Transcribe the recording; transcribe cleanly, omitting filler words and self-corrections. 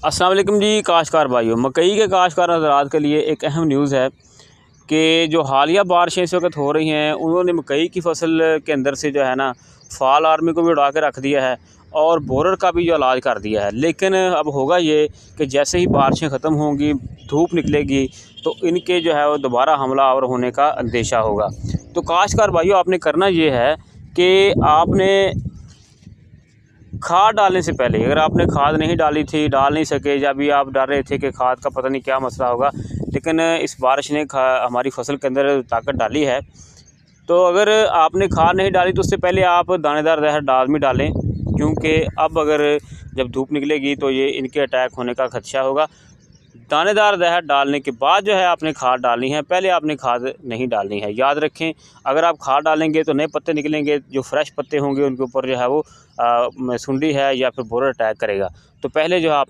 अस्सलाम वालेकुम जी काश्तकार भाइयों, मकई के काश्तकार हज़रात के लिए एक अहम न्यूज़ है कि जो हालिया बारिशें इस वक्त हो रही हैं उन्होंने मकई की फसल के अंदर से जो है ना फाल आर्मी को भी उड़ा के रख दिया है और बोरर का भी जो इलाज कर दिया है। लेकिन अब होगा ये कि जैसे ही बारिशें ख़त्म होंगी, धूप निकलेगी, तो इनके जो है वो दोबारा हमलावर होने का अंदेशा होगा। तो काश्तकार भाइयों, आपने करना ये है कि आपने खाद डालने से पहले, अगर आपने खाद नहीं डाली थी, डाल नहीं सके, या भी आप डर रहे थे कि खाद का पता नहीं क्या मसला होगा, लेकिन इस बारिश ने हमारी फसल के अंदर ताकत डाली है। तो अगर आपने खाद नहीं डाली तो उससे पहले आप दानेदार जहर लाजमी डालें, क्योंकि अब अगर जब धूप निकलेगी तो ये इनके अटैक होने का खदशा होगा। दानेदार जहर डालने के बाद जो है आपने खाद डालनी है, पहले आपने खाद नहीं डालनी है। याद रखें, अगर आप खाद डालेंगे तो नए पत्ते निकलेंगे, जो फ्रेश पत्ते होंगे उनके ऊपर जो है वो सुंडी है या फिर बोरर अटैक करेगा। तो पहले जो है आपने